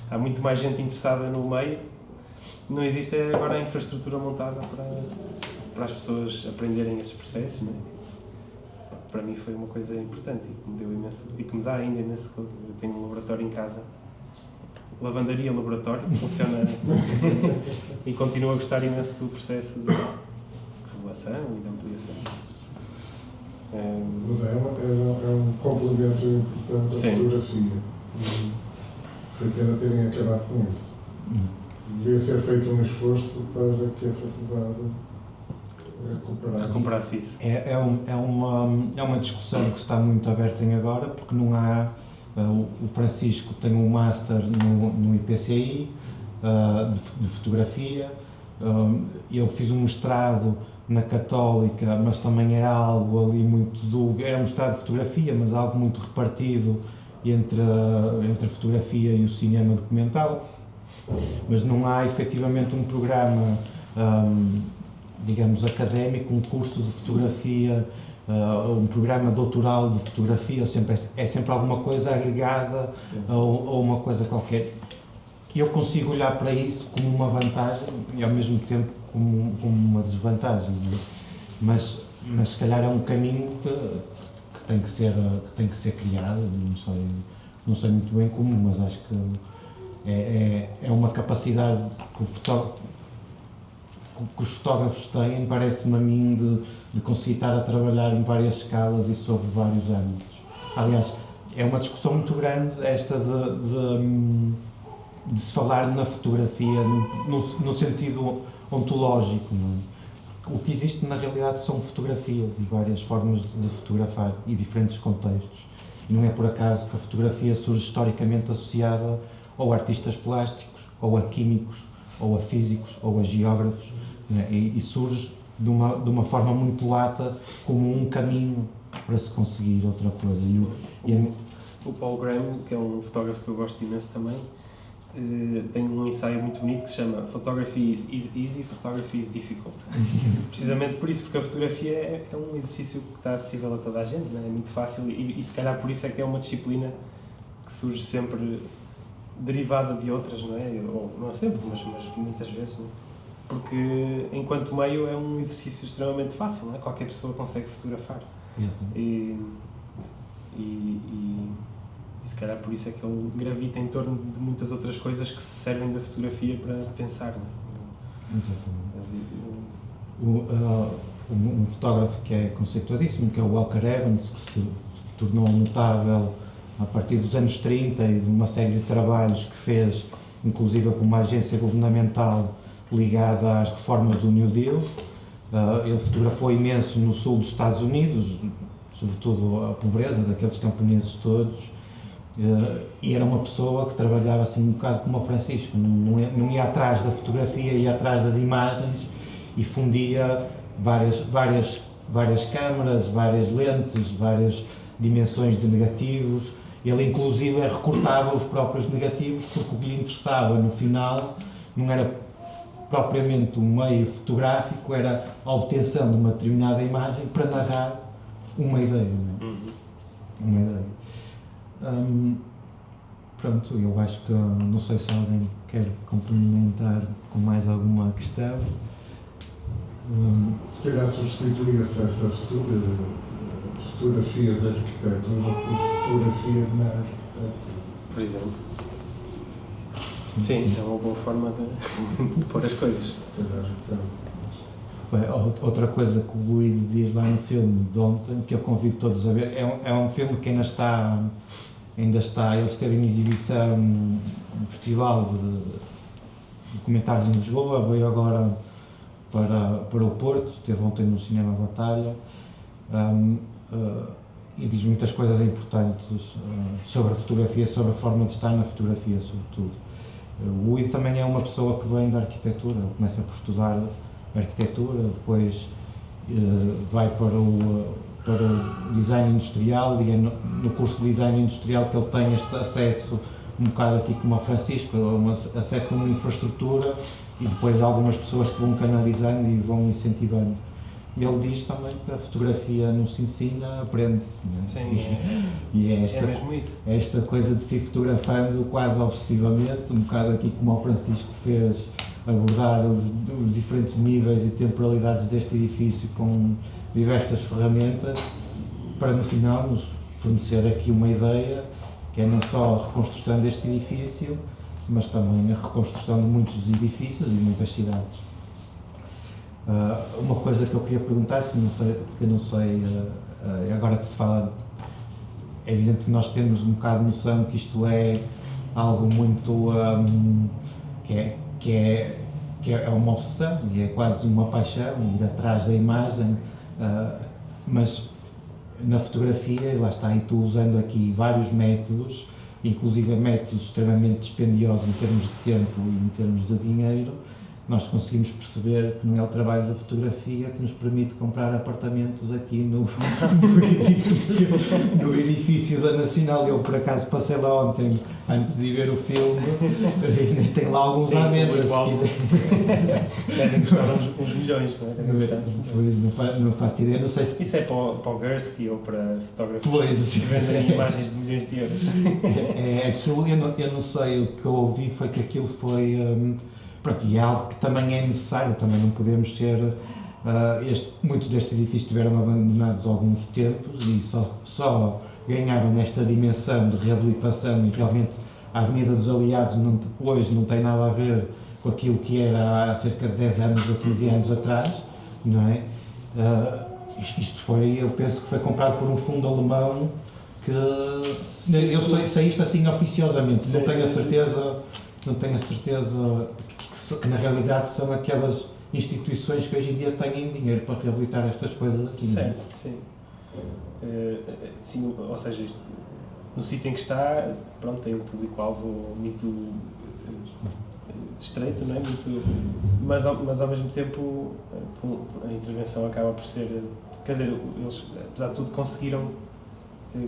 Há muito mais gente interessada no meio. Não existe agora a infraestrutura montada para as pessoas aprenderem esses processos, não é? Para mim foi uma coisa importante e que me deu imenso, e que me dá ainda imenso coisa. Eu tenho um laboratório em casa, lavandaria laboratório, que funciona e continuo a gostar imenso do processo de revelação e de ampliação. Mas é um complemento importante à fotografia. Foi pena terem acabado com isso. Devia ser feito um esforço para que a faculdade recuperasse isso. É uma discussão que está muito aberta em agora, porque não há... O Francisco tem um Master no IPCI de fotografia, eu fiz um mestrado na Católica, mas também era algo ali era um mestrado de fotografia, mas algo muito repartido entre a fotografia e o cinema documental, mas não há efetivamente um programa, digamos, académico, um curso de fotografia, um programa doutoral de fotografia, é sempre alguma coisa agregada ou uma coisa qualquer. Eu consigo olhar para isso como uma vantagem e ao mesmo tempo como uma desvantagem, mas se calhar é um caminho que tem que ser criado, não sei muito bem como, mas acho que é uma capacidade que os fotógrafos têm, parece-me a mim, de conseguir estar a trabalhar em várias escalas e sobre vários âmbitos. Aliás, é uma discussão muito grande esta de se falar na fotografia no sentido ontológico, não é? O que existe na realidade são fotografias e várias formas de fotografar e diferentes contextos. E não é por acaso que a fotografia surge historicamente associada ou a artistas plásticos, ou a químicos, ou a físicos, ou a geógrafos, né? E surge de uma forma muito lata como um caminho para se conseguir outra coisa. O Paul Graham, que é um fotógrafo que eu gosto imenso também, tem um ensaio muito bonito que se chama Photography is easy, Photography is difficult. Precisamente por isso, porque a fotografia é um exercício que está acessível a toda a gente, né? É muito fácil e se calhar por isso é que é uma disciplina que surge sempre derivada de outras, não é? Ou não sempre, mas muitas vezes, não é? Porque enquanto meio é um exercício extremamente fácil, não é? Qualquer pessoa consegue fotografar. E se calhar por isso é que ele gravita em torno de muitas outras coisas que se servem da fotografia para pensar, não é? Um fotógrafo que é conceituadíssimo, que é o Walker Evans, que se tornou notável a partir dos anos 30 e de uma série de trabalhos que fez, inclusive com uma agência governamental ligada às reformas do New Deal, Ele fotografou imenso no sul dos Estados Unidos, sobretudo a pobreza daqueles camponeses todos, e era uma pessoa que trabalhava assim um bocado como o Francisco, não ia atrás da fotografia, ia atrás das imagens e fundia várias câmaras, várias lentes, várias dimensões de negativos. Ele inclusive recortava os próprios negativos, porque o que lhe interessava no final não era propriamente um meio fotográfico, era a obtenção de uma determinada imagem para narrar uma ideia. Não é? Uma ideia. Pronto, eu acho que, não sei se alguém quer complementar com mais alguma questão. Se calhar substituía-se essa fotografia da arquitetura por fotografia na arquitetura. Por exemplo. Sim, é uma boa forma de pôr as coisas. Se calhar o caso. Bem, outra coisa que o Luís diz lá no filme de ontem, que eu convido todos a ver, é um filme que ainda está, ele esteve em exibição no Festival de Documentários em Lisboa, veio agora para o Porto, esteve ontem no Cinema Batalha, e diz muitas coisas importantes sobre a fotografia, sobre a forma de estar na fotografia, sobretudo. O Luís também é uma pessoa que vem da arquitetura, ele começa por estudar arquitetura, depois vai para o design industrial, e é no curso de design industrial que ele tem este acesso, um bocado aqui como o Francisco, acesso a uma infraestrutura, e depois algumas pessoas que vão canalizando e vão incentivando. Ele diz também que a fotografia não se ensina, aprende-se. Não é? Sim, E é mesmo isso. É esta coisa de se ir fotografando quase obsessivamente, um bocado aqui como o Francisco fez, abordar os diferentes níveis e temporalidades deste edifício com diversas ferramentas, para no final nos fornecer aqui uma ideia, que é não só a reconstrução deste edifício, mas também a reconstrução de muitos edifícios e muitas cidades. Uma coisa que eu queria perguntar, porque eu não sei, agora que se fala, é evidente que nós temos um bocado de noção que isto é algo muito, que é uma obsessão e é quase uma paixão, ir atrás da imagem, mas na fotografia, lá está, e tu usando aqui vários métodos, inclusive métodos extremamente dispendiosos em termos de tempo e em termos de dinheiro, nós conseguimos perceber que não é o trabalho da fotografia que nos permite comprar apartamentos aqui no edifício da Nacional. Eu, por acaso, passei lá ontem, antes de ir ver o filme, e nem tem lá alguns à venda, se quiser. Devem custar uns milhões, não é? Pois, não faço ideia, não sei se... Isso é para o Gursky ou para fotógrafos pois, que vendem imagens de milhões de euros. Aquilo, eu não sei, o que eu ouvi foi que aquilo foi... Pronto, e é algo que também é necessário, também não podemos ser... muitos destes edifícios estiveram abandonados há alguns tempos e só ganharam nesta dimensão de reabilitação, e realmente a Avenida dos Aliados hoje não tem nada a ver com aquilo que era há cerca de 10 anos ou 15 anos atrás, não é? Isto foi, eu penso que foi comprado por um fundo alemão que... Eu sei isto assim oficiosamente, não tenho a certeza que na realidade são aquelas instituições que hoje em dia têm dinheiro para reabilitar estas coisas assim. Certo, sim. Sim, ou seja, isto, no sítio em que está, pronto, tem um público-alvo muito estreito, não é? Mas ao mesmo tempo a intervenção acaba por ser, quer dizer, eles, apesar de tudo, conseguiram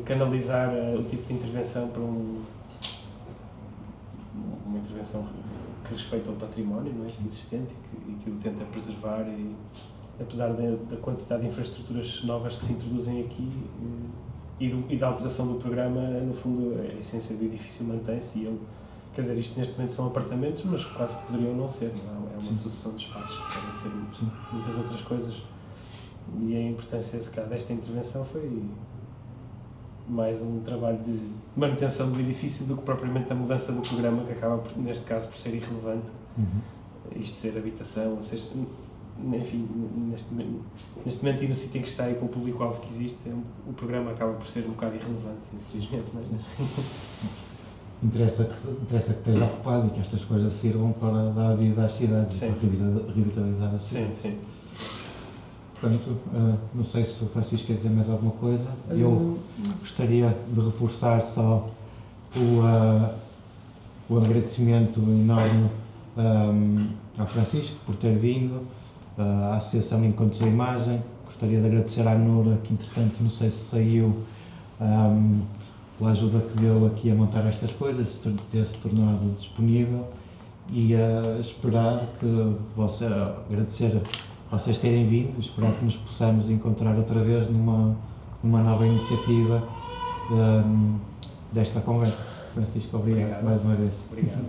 canalizar o tipo de intervenção para uma intervenção que respeita o património, não é? Existente e que o tenta preservar, e apesar da quantidade de infraestruturas novas que se introduzem aqui e da alteração do programa, no fundo a essência do edifício mantém-se, e ele, quer dizer, isto neste momento são apartamentos, mas quase que poderiam não ser, não é? É uma sucessão de espaços que podem ser muitas outras coisas, e a importância, se calhar, desta intervenção foi mais um trabalho de manutenção do edifício do que propriamente a mudança do programa, que acaba, neste caso, por ser irrelevante. Isto ser habitação, ou seja, enfim, neste momento e no sítio em que está e com o público-alvo que existe, o programa acaba por ser um bocado irrelevante, infelizmente. Mas... Interessa que esteja ocupado e que estas coisas sirvam para dar vida às cidades, sim, para revitalizar as cidades. Sim, sim. Portanto, não sei se o Francisco quer dizer mais alguma coisa. Eu gostaria de reforçar só o agradecimento enorme ao Francisco por ter vindo, à Associação Encontros da Imagem. Gostaria de agradecer à Nura, que entretanto não sei se saiu, pela ajuda que deu aqui a montar estas coisas, de ter-se tornado disponível, e esperar que agradecer a vocês terem vindo, esperar que nos possamos encontrar outra vez numa nova iniciativa desta conversa. Francisco, obrigado mais uma vez. Obrigado.